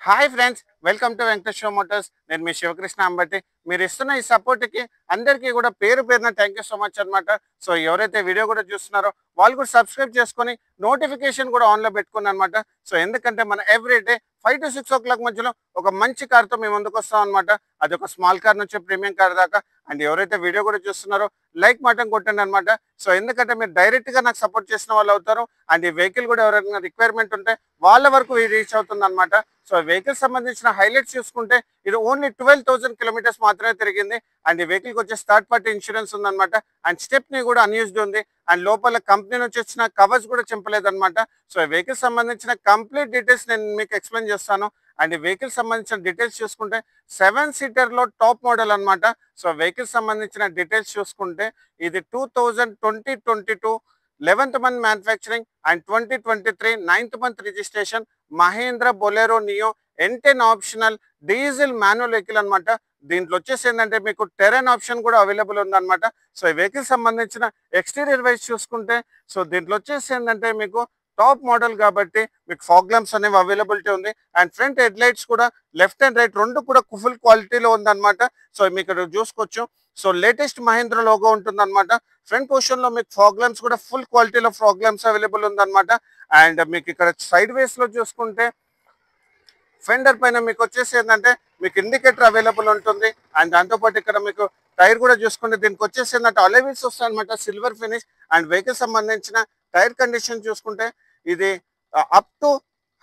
Hi friends, welcome to Venkateswara Motors. నేను మీ శివకృష్ణ అంబటి. మీరు ఇస్తున్న ఈ సపోర్ట్కి అందరికీ కూడా పేరు పేరున థ్యాంక్ యూ సో మచ్ అనమాట. సో ఎవరైతే వీడియో కూడా చూస్తున్నారో వాళ్ళు కూడా సబ్స్క్రైబ్ చేసుకొని నోటిఫికేషన్ కూడా ఆన్లో పెట్టుకుని అనమాట. సో ఎందుకంటే మన ఎవ్రీడే 5 to 6 o'clock మధ్యలో ఒక మంచి కార్తో మేము ముందుకు వస్తాం అనమాట. అది ఒక స్మాల్ కార్ నుంచి ప్రీమియం కార్ దాకా. అండ్ ఎవరైతే వీడియో కూడా చూస్తున్నారో లైక్ మాటం కొట్టండి అనమాట. సో ఎందుకంటే మీరు డైరెక్ట్గా నాకు సపోర్ట్ చేసిన వాళ్ళు అవుతారు. అండ్ ఈ వెహికల్ కూడా ఎవరైనా రిక్వైర్మెంట్ ఉంటే వాళ్ళ వరకు రీచ్ అవుతుంది అనమాట. సో వెహికల్ సంబంధించిన హైలైట్స్ చూసుకుంటే ఇది ఓన్లీ 12,000 కిలోమీటర్స్ మాత్రమే తిరిగింది. అండ్ ఈ వెహికల్కి వచ్చేసి థర్డ్ పార్టీ ఇన్సూరెన్స్ ఉందన్నమాట. అండ్ స్టెప్ని కూడా అన్యూజ్డ్ ఉంది. అండ్ లోపల కంపెనీ నుంచి వచ్చిన కవర్స్ కూడా చింపలేదు అనమాట. సో ఈ వెహికల్ సంబంధించిన కంప్లీట్ డీటెయిల్స్ నేను మీకు ఎక్స్ప్లెయిన్ చేస్తాను. అండ్ ఈ వెహికల్ సంబంధించిన డీటెయిల్స్ చూసుకుంటే 7 సీటర్లో టాప్ మోడల్ అనమాట. సో వెహికల్ సంబంధించిన డీటెయిల్స్ చూసుకుంటే ఇది 2022 11th month manufacturing and 2023 9th month registration Mahindra Bolero Neo N10 optional diesel manual vehicle అనమాట. దీంట్లో వచ్చేసి ఏంటంటే మీకు టెరెన్ ఆప్షన్ కూడా అవైలబుల్ ఉందన్నమాట. సో ఈ వెహికల్ సంబంధించిన ఎక్స్టీరియర్ వైజ్ చూసుకుంటే సో దీంట్లో వచ్చేసి ఏంటంటే మీకు టాప్ మోడల్ కాబట్టి మీకు ఫాగ్ ల్యాంప్స్ అనేవి అవైలబిలిటీ ఉంది. అండ్ ఫ్రంట్ హెడ్ లైట్స్ కూడా లెఫ్ట్ అండ్ రైట్ రెండు కూడా ఫుల్ క్వాలిటీలో ఉందన్నమాట. సో మీకు ఇక్కడ చూసుకోవచ్చు. సో లేటెస్ట్ మహేంద్ర లోగో ఉంటుంది అనమాట. ఫ్రంట్ పొజిషన్ లో మీకు ఫాగ్ ల్యాంప్స్ కూడా ఫుల్ క్వాలిటీలో ఫాగ్ ల్యాంప్స్ అవైలబుల్ ఉందన్నమాట. అండ్ మీకు ఇక్కడ సైడ్ వేస్ లో చూసుకుంటే ఫెండర్ పైన మీకు వచ్చేసి ఏంటంటే మీకు ఇండికేటర్ అవైలబుల్ ఉంటుంది. అండ్ దాంతోపాటు ఇక్కడ మీకు టైర్ కూడా చూసుకుంటే దీనికి వచ్చేసి ఏంటంటే అలెవీల్స్ వస్తాయి అనమాట, సిల్వర్ ఫినిష్. అండ్ వెహికల్ సంబంధించిన టైర్ కండిషన్ చూసుకుంటే ఇది అప్ టు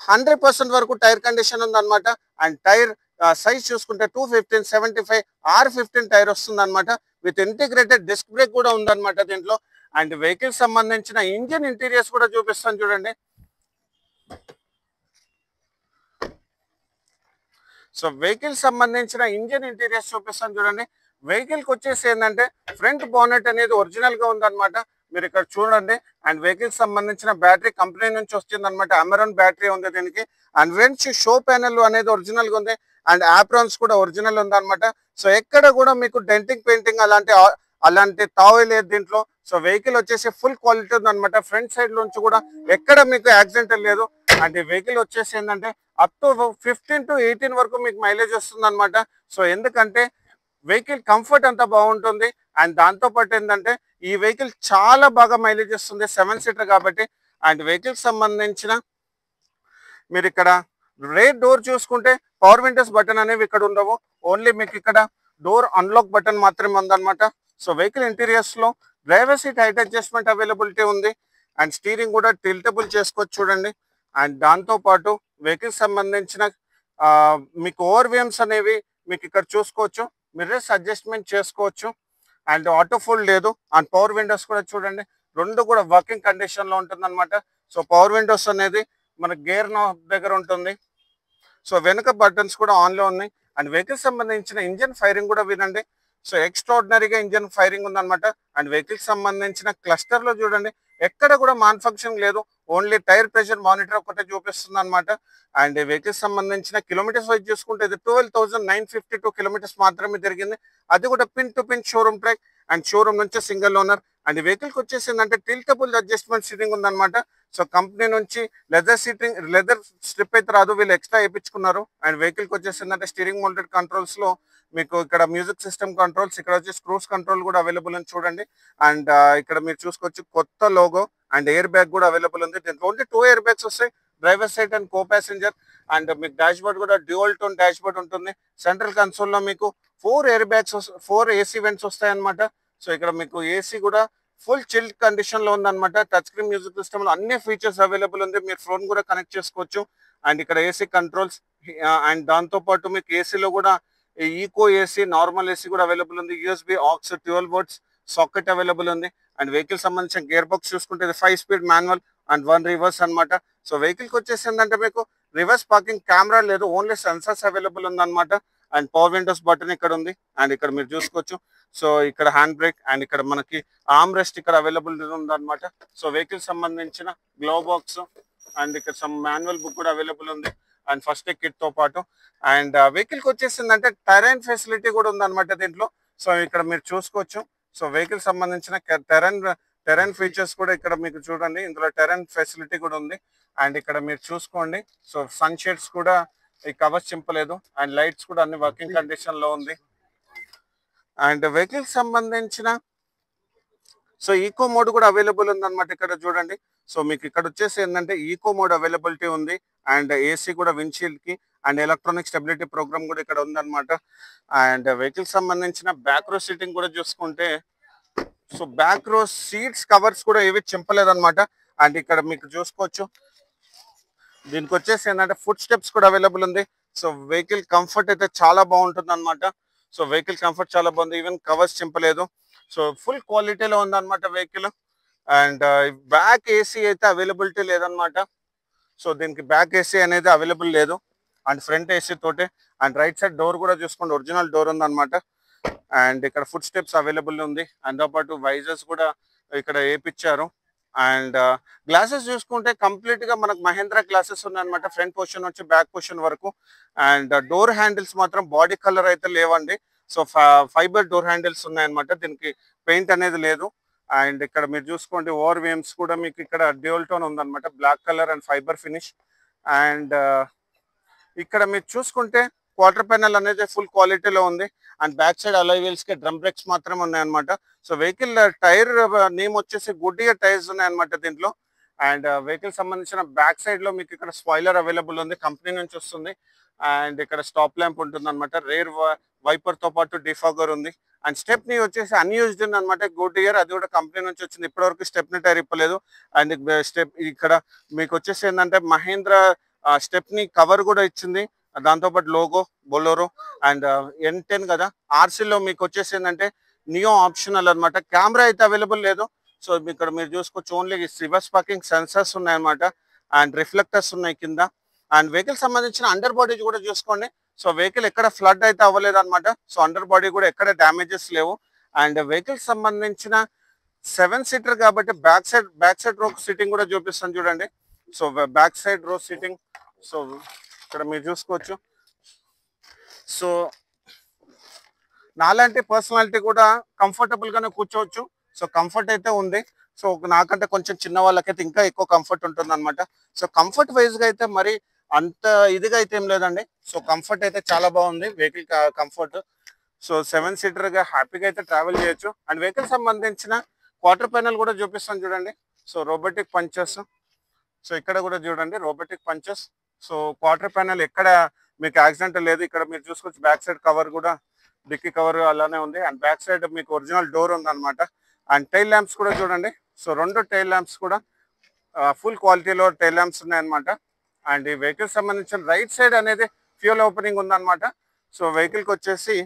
100% వరకు టైర్ కండిషన్ ఉందన్నమాట. అండ్ టైర్ సైజ్ చూసుకుంటే 215/75 R15 టైర్ వస్తుంది అనమాట. విత్ ఇంటిగ్రేటెడ్ డిస్క్ బ్రేక్ కూడా ఉందన్నమాట దీంట్లో. అండ్ వెహికల్ సంబంధించిన ఇంజిన్ ఇంటీరియర్స్ కూడా చూపిస్తాను చూడండి. సో వెహికల్ సంబంధించిన ఇంజిన్ ఇంటీరియర్స్ చూపిస్తాను చూడండి. వెహికల్కి వచ్చేసి ఏంటంటే ఫ్రంట్ బానెట్ అనేది ఒరిజినల్ గా ఉందన్నమాట. మీరు ఇక్కడ చూడండి. అండ్ వెహికల్ సంబంధించిన బ్యాటరీ కంపెనీ నుంచి వస్తుంది అనమాట. అమెరాన్ బ్యాటరీ ఉంది దీనికి. అండ్ వెంచ్ షో ప్యానెల్ అనేది ఒరిజినల్ గా ఉంది. అండ్ ఆప్రాన్స్ కూడా ఒరిజినల్ ఉంది అనమాట. సో ఎక్కడ కూడా మీకు డెంటింగ్ పెయింటింగ్ అలాంటి తావే లేదు దీంట్లో. సో వెహికల్ వచ్చేసి ఫుల్ క్వాలిటీ ఉంది అనమాట. ఫ్రంట్ సైడ్ నుంచి కూడా ఎక్కడ మీకు యాక్సిడెంట్ లేదు. అండ్ ఈ వెహికల్ వచ్చేసి ఏంటంటే అప్ టు 15 to 18 వరకు మీకు మైలేజ్ వస్తుంది అనమాట. సో ఎందుకంటే వెహికల్ కంఫర్ట్ అంతా బాగుంటుంది. అండ్ దాంతో పాటు ఏంటంటే ఈ వెహికల్ చాలా బాగా మైలేజ్ వస్తుంది 7 సీటర్ కాబట్టి. అండ్ వెహికల్ సంబంధించిన మీరు ఇక్కడ రేర్ డోర్ చూసుకుంటే పవర్ విండోస్ బటన్ అనేవి ఇక్కడ ఉండవు. ఓన్లీ మీకు ఇక్కడ డోర్ అన్లాక్ బటన్ మాత్రమే ఉందన్నమాట. సో వెహికల్ ఇంటీరియర్స్ లో driver seat height adjustment availability ఉంది. అండ్ స్టీరింగ్ కూడా టిల్టబుల్ చేసుకోవచ్చు చూడండి. అండ్ దాంతో పాటు వెహికల్ సంబంధించిన మీకు ఓవర్వ్యూమ్స్ అనేవి మీకు ఇక్కడ చూసుకోవచ్చు. మిర్రర్స్ అడ్జస్ట్మెంట్ చేసుకోవచ్చు. అండ్ ఆటో ఫోల్డ్ లేదు. అండ్ పవర్ విండోస్ కూడా చూడండి, రెండు కూడా వర్కింగ్ కండిషన్ లో ఉంటుంది అనమాట. సో పవర్ విండోస్ అనేది మన గేర్ నాబ్ దగ్గర ఉంటుంది. సో వెనుక బటన్స్ కూడా ఆన్ లో ఉన్నాయి. అండ్ వెహికల్ సంబంధించిన ఇంజన్ ఫైరింగ్ కూడా వినండి. సో ఎక్స్ట్రాడినరీగా ఇంజన్ ఫైరింగ్ ఉందన్నమాట. అండ్ వెహికల్ సంబంధించిన క్లస్టర్ లో చూడండి, ఎక్కడ కూడా మాన్ఫంక్షన్ లేదు. ఓన్లీ టైర్ ప్రెషర్ మానిటర్ ఒకటే చూపిస్తుంది అనమాట. అండ్ వెహికల్ సంబంధించిన కిలోమీటర్స్ వైజ్ చూసుకుంటే ఇది 12,952 కిలోమీటర్స్ మాత్రమే తిరిగింది. అది కూడా pin to pin showroom track. And showroom నుంచి సింగిల్ ఓనర్. అండ్ వెహికల్కి వచ్చేసి ఏంటంటే టిల్టబుల్ అడ్జస్ట్మెంట్ సీటింగ్ ఉందన్నమాట. సో కంపెనీ నుంచి లెదర్ స్ట్రిప్ అయితే రాదు, వీళ్ళు ఎక్స్ట్రా వేయించుకున్నారు. అండ్ వెహికల్కి వచ్చేసి ఏంటంటే స్టీరింగ్ మౌంటెడ్ కంట్రోల్స్ లో మీకు ఇక్కడ మ్యూజిక్ సిస్టమ్ కంట్రోల్స్, ఇక్కడ వచ్చేసి క్రూజ్ కంట్రోల్ కూడా అవైలబుల్ అని చూడండి. అండ్ ఇక్కడ మీరు చూసుకోవచ్చు కొత్త లోగో. అండ్ ఎయిర్ బ్యాగ్ కూడా అవైలబుల్ ఉంది. దీంట్లో ఓన్లీ 2 ఎయిర్ బ్యాగ్స్ వస్తాయి, driver side and co passenger. And మీకు డాష్ బోర్డ్ కూడా డ్యూయల్ టోన్ డాష్ బోర్డ్ ఉంటుంది. సెంట్రల్ కన్సోల్ లో మీకు 4 ఎయిర్ బ్యాగ్స్ 4 ఏసీ వెంట్స్ వస్తాయి అనమాట. సో ఇక్కడ మీకు ఏసీ కూడా ఫుల్ చిల్డ్ కండిషన్ లో ఉందన్నమాట. టచ్ స్క్రీన్ మ్యూజిక్ సిస్టమ్ లో అన్ని ఫీచర్స్ అవైలబుల్ ఉంది. మీరు ఫోన్ కూడా కనెక్ట్ చేసుకోవచ్చు. అండ్ ఇక్కడ ఏసీ కంట్రోల్స్. అండ్ దాంతో పాటు మీకు ఏసీలో కూడా ఈకో ఏసీ, నార్మల్ ఏసీ కూడా అవైలబుల్ ఉంది. USB aux 12 volts socket available ఉంది. అండ్ వెహికల్ సంబంధించిన గేర్ బాక్స్ చూసుకుంటే 5 స్పీడ్ మాన్యువల్ అండ్ 1 రివర్స్ అనమాట. సో వెహికల్కి వచ్చేసి ఏంటంటే మీకు రివర్స్ పార్కింగ్ కెమెరా లేదు, ఓన్లీ సెన్సర్స్ అవైలబుల్ ఉందన్నమాట. అండ్ పవర్ విండోస్ బటన్ ఇక్కడ ఉంది. అండ్ ఇక్కడ మీరు చూసుకోవచ్చు. సో ఇక్కడ హ్యాండ్ బ్రేక్ అండ్ ఇక్కడ మనకి ఆర్మ్ రెస్ట్ ఇక్కడ అవైలబుల్ ఉందన్నమాట. సో వెహికల్ సంబంధించిన గ్లో బాక్స్ అండ్ ఇక్కడ సమ్ మాన్యువల్ బుక్ కూడా అవైలబుల్ ఉంది. అండ్ ఫస్ట్ ఎయిడ్ కిట్ తో పాటు. అండ్ వెహికల్కి వచ్చేసిందంటే టెరైన్ ఫెసిలిటీ కూడా ఉందన్నమాట దీంట్లో. సో ఇక్కడ మీరు చూసుకోవచ్చు. సో వెహికల్ సంబంధించిన టెరైన్ ఫీచర్స్ కూడా ఇక్కడ మీకు చూడండి. ఇందులో టెరైన్ ఫెసిలిటీ కూడా ఉంది. అండ్ ఇక్కడ మీరు చూసుకోండి. సో సన్ షేడ్స్ కూడా ఈ కవర్స్ చింపలేదు అండ్ లైట్స్ కూడా అన్ని వర్కింగ్ కండిషన్ లో ఉంది. అండ్ వెహికల్ సంబంధించిన సో ఈకో మోడ్ కూడా అవైలబుల్ ఉంది అనమాట. ఇక్కడ చూడండి, సో మీకు ఇక్కడ వచ్చేసి ఏంటంటే ఈకో మోడ్ అవైలబిలిటీ ఉంది అండ్ ఏసీ కూడా విండ్షీల్డ్ కి అండ్ ఎలక్ట్రానిక్ స్టెబిలిటీ ప్రోగ్రామ్ కూడా ఇక్కడ ఉందన్నమాట. అండ్ వెహికల్ సంబంధించిన బ్యాక్ రో సీటింగ్ కూడా చూసుకుంటే సో బ్యాక్ రో సీట్స్ కవర్స్ కూడా ఏవి చింపలేదన్నమాట. అండ్ ఇక్కడ మీకు చూసుకోవచ్చు దీనికి వచ్చేసి ఏంటంటే ఫుట్ స్టెప్స్ కూడా అవైలబుల్ ఉంది. సో వెహికల్ కంఫర్ట్ అయితే చాలా బాగుంటుంది అనమాట. సో వెహికల్ కంఫర్ట్ చాలా బాగుంది, ఈవెన్ కవర్స్ చింపలేదు. సో ఫుల్ క్వాలిటీలో ఉందన్నమాట వెహికల్. అండ్ బ్యాక్ ఏసీ అయితే అవైలబిలిటీ లేదనమాట. సో దీనికి బ్యాక్ ఏసీ అనేది అవైలబుల్ లేదు అండ్ ఫ్రంట్ ఏసీ తోటి. అండ్ రైట్ సైడ్ డోర్ కూడా చూసుకోండి, ఒరిజినల్ డోర్ ఉందన్నమాట. అండ్ ఇక్కడ ఫుట్ స్టెప్స్ అవైలబుల్ ఉంది, దాంతోపాటు వైజర్స్ కూడా ఇక్కడ వేపించారు. అండ్ గ్లాసెస్ చూసుకుంటే కంప్లీట్ గా మనకు మహేంద్ర గ్లాసెస్ ఉన్నాయన్నమాట, ఫ్రంట్ పొజిషన్ నుంచి బ్యాక్ పొజిషన్ వరకు. అండ్ డోర్ హ్యాండిల్స్ మాత్రం బాడీ కలర్ అయితే లేవండి. సో ఫైబర్ డోర్ హ్యాండిల్స్ ఉన్నాయన్నమాట, దీనికి పెయింట్ అనేది లేదు. అండ్ ఇక్కడ మీరు చూసుకోండి ఓవర్ వేమ్స్ కూడా మీకు ఇక్కడ డ్యూయల్ టోన్ ఉందన్నమాట, black colour and fibre finish. And ఇక్కడ మీరు చూసుకుంటే క్వార్టర్ ప్యానల్ అనేది ఫుల్ క్వాలిటీలో ఉంది. And back side alloy wheels కి డ్రమ్ బ్రేక్స్ మాత్రం ఉన్నాయన్నమాట. సో వెహికల్ టైర్ నేమ్ వచ్చేసి గుడ్డియర్ టైర్స్ ఉన్నాయన్నమాట దీంట్లో. అండ్ వెహికల్ సంబంధించిన బ్యాక్ సైడ్ లో మీకు ఇక్కడ స్పాయిలర్ అవైలబుల్ ఉంది, కంపెనీ నుంచి వస్తుంది. అండ్ ఇక్కడ స్టాప్ ల్యాంప్ ఉంటుంది అనమాట, రేర్ వైపర్ తో పాటు డిఫాగర్ ఉంది. అండ్ స్టెప్నీ వచ్చేసి అన్యూజ్డ్ ఉంది అనమాట, గుడ్డియర్, అది కూడా కంపెనీ నుంచి వచ్చింది. ఇప్పటివరకు స్టెప్నీ టైర్ ఇప్పలేదు. అండ్ ఇక్కడ మీకు వచ్చేసి ఏంటంటే మహేంద్ర స్టెప్నీ కవర్ కూడా ఇచ్చింది, దాంతోపాటు లోగో బొలోరో. అండ్ N10 కదా, ఆర్సీలో మీకు వచ్చేసి ఏంటంటే నియో ఆప్షనల్ అనమాట. కెమెరా అయితే అవైలబుల్ లేదు. సో ఇక్కడ మీరు చూసుకోవచ్చు ఓన్లీ రివర్స్ పార్కింగ్ సెన్సర్స్ ఉన్నాయన్నమాట అండ్ రిఫ్లెక్టర్స్ ఉన్నాయి కింద. అండ్ వెహికల్ సంబంధించిన అండర్ బాడీ కూడా చూసుకోండి. సో వెహికల్ ఎక్కడ ఫ్లడ్ అయితే అవ్వలేదు అనమాట. సో అండర్ బాడీ కూడా ఎక్కడ డ్యామేజెస్ లేవు. అండ్ వెహికల్ సంబంధించిన 7 సీటర్ కాబట్టి బ్యాక్ సైడ్ రో సీటింగ్ కూడా చూపిస్తాను చూడండి. సో బ్యాక్ సైడ్ రో సీటింగ్ సో ఇక్కడ మీరు చూసుకోవచ్చు. సో నాలాంటి పర్సనాలిటీ కూడా కంఫర్టబుల్ గానే కూర్చోవచ్చు. సో కంఫర్ట్ అయితే ఉంది. సో నాకంటే కొంచెం చిన్న వాళ్ళకైతే ఇంకా ఎక్కువ కంఫర్ట్ ఉంటుంది అనమాట. సో కంఫర్ట్ వైజ్ గా అయితే మరి అంత ఇదిగా అయితే ఏం లేదండి. సో కంఫర్ట్ అయితే చాలా బాగుంది వెహికల్ కంఫర్ట్. సో 7 సీటర్ గా హ్యాపీగా అయితే ట్రావెల్ చేయొచ్చు. అండ్ వెహికల్ సంబంధించిన క్వార్టర్ ప్యానల్ కూడా చూపిస్తాను చూడండి. సో రోబోటిక్ పంచెస్, సో ఇక్కడ కూడా చూడండి robotic punches. So quarter panel ఎక్కడ మీకు యాక్సిడెంట్ లేదు. ఇక్కడ మీరు చూసుకోవచ్చు బ్యాక్ సైడ్ కవర్ కూడా, డిక్కీ కవర్ అలానే ఉంది. అండ్ బ్యాక్ సైడ్ మీకు ఒరిజినల్ డోర్ ఉంది అనమాట. అండ్ టైల్ ల్యాంప్స్ కూడా చూడండి. సో 2 టైల్ ల్యాంప్స్ కూడా ఫుల్ క్వాలిటీలో టైల్ ల్యాంప్స్ ఉన్నాయన్నమాట. అండ్ ఈ వెహికల్ సంబంధించిన రైట్ సైడ్ అనేది ఫ్యూల్ ఓపెనింగ్ ఉందన్నమాట. సో వెహికల్కి వచ్చేసి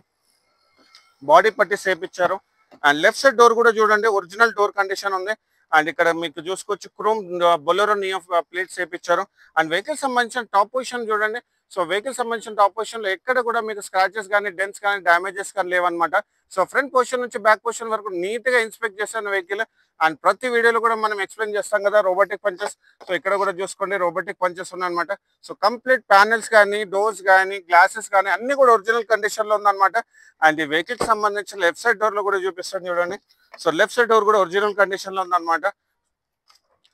బాడీ పట్టి సేపిచ్చారు. అండ్ లెఫ్ట్ సైడ్ డోర్ కూడా చూడండి, ఒరిజినల్ డోర్ కండిషన్ ఉంది. అండ్ ఇక్కడ మీకు చూసుకోవచ్చు క్రోమ్ బొలెరో నియో ప్లేట్స్ వేపించారు. అండ్ వెహికల్ సంబంధించిన టాప్ పొజిషన్ చూడండి. సో వెహికల్ సంబంధించిన టాప్ పొజిషన్ లో ఎక్కడ కూడా మీకు స్క్రాచెస్ కానీ డెన్స్ కానీ డ్యామేజెస్ కానీ లేవన్నమాట. సో ఫ్రంట్ పొజిషన్ నుంచి బ్యాక్ పొజిషన్ వరకు నీట్ గా ఇన్స్పెక్ట్ చేస్తాను వెహికల్. అండ్ ప్రతి వీడియోలో కూడా మనం ఎక్స్ప్లెయిన్ చేస్తాం కదా రోబోటిక్ పంచెస్. సో ఇక్కడ కూడా చూసుకోండి రోబోటిక్ పంచెస్ ఉన్నాయన్నమాట. సో కంప్లీట్ ప్యానెల్స్ కానీ డోర్స్ కానీ గ్లాసెస్ కానీ అన్ని కూడా ఒరిజినల్ కండిషన్ లో ఉందన్నమాట. అండ్ ఈ వెహికల్ సంబంధించిన లెఫ్ట్ సైడ్ డోర్ లో కూడా చూపిస్తాను చూడండి. సో లెఫ్ట్ సైడ్ డోర్ కూడా ఒరిజినల్ కండిషన్ లో ఉందన్నమాట.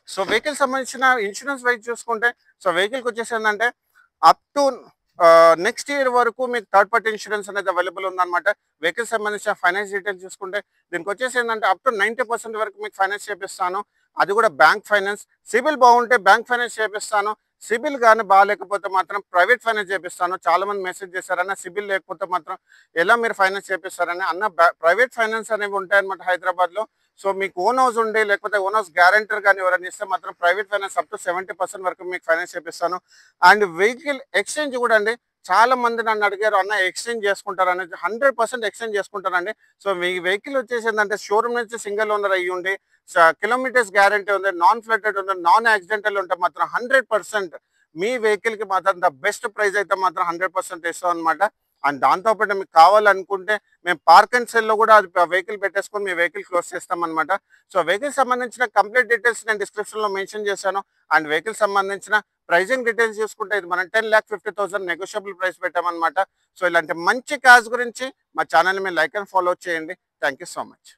సో వెహికల్ సంబంధించిన ఇన్సూరెన్స్ వైజ్ చూసుకుంటే సో వెహికల్కి వచ్చేసి ఏంటంటే అప్ టు నెక్స్ట్ ఇయర్ వరకు మీకు థర్డ్ పార్టీ ఇన్సూరెన్స్ అనేది అవైలబుల్ ఉందన్నమాట. వెహికల్ సంబంధించిన ఫైనాన్స్ డీటెయిల్స్ చూసుకుంటే దీనికి వచ్చేసి ఏంటంటే అప్ టు 90% వరకు మీకు ఫైనాన్స్ చేపిస్తాను, అది కూడా బ్యాంక్ ఫైనాన్స్. సిబిల్ బాగుంటే బ్యాంక్ ఫైనాన్స్ చేపిస్తాను, సిబిల్ కానీ బాగాలేకపోతే మాత్రం ప్రైవేట్ ఫైనాన్స్ చేపిస్తాను. చాలా మంది మెసేజ్ చేశారన్న సిబిల్ లేకపోతే మాత్రం ఎలా మీరు ఫైనాన్స్ చేపిస్తారని. అన్న ప్రైవేట్ ఫైనాన్స్ అనేవి ఉంటాయన్నమాట హైదరాబాద్ లో. సో మీకు ఓన్ హౌస్ ఉండి లేకపోతే ఓన్ హౌస్ గ్యారంటర్ కానీ ఎవరైనా ఇస్తే మాత్రం ప్రైవేట్ ఫైనాన్స్ అప్ టు 70% వరకు మీకు ఫైనాన్స్ చేపిస్తాను. అండ్ వెహికల్ ఎక్స్చేంజ్ కూడా అండి, చాలా మంది నన్ను అడిగారు అన్న ఎక్స్చేంజ్ చేసుకుంటారు అనేది. 100% ఎక్స్చేంజ్ చేసుకుంటారండి. సో మీ వెహికల్ వచ్చేసి ఏంటంటే షోరూమ్ నుంచి సింగిల్ ఓనర్ అయ్యి ఉండి కిలోమీటర్స్ గ్యారంటీ ఉంది, నాన్ ఫ్లడెడ్ ఉంది, నాన్ యాక్సిడెంటల్ ఉంటే మాత్రం 100% మీ వెహికల్ కి మాత్రం ద బెస్ట్ ప్రైస్ అయితే మాత్రం 100% ఇస్తాం అనమాట. అండ్ దాంతోపాటు మీకు కావాలనుకుంటే మేము పార్క్ అండ్ సెల్ లో కూడా అది వెహికల్ పెట్టేసుకొని మీ వెహికల్ క్లోజ్ చేస్తాం అనమాట. సో వెహికల్ సంబంధించిన కంప్లీట్ డీటెయిల్స్ నేను డిస్క్రిప్షన్ లో మెన్షన్ చేశాను. అండ్ వెహికల్ సంబంధించిన ప్రైజింగ్ డీటెయిల్స్ చూసుకుంటే ఇది మనం 10,50,000 నెగోషియబుల్ ప్రైస్ పెట్టామన్నమాట. సో ఇలాంటి మంచి కార్స్ గురించి మా ఛానల్ మీరు లైక్ అండ్ ఫాలో చేయండి. Thank you so much.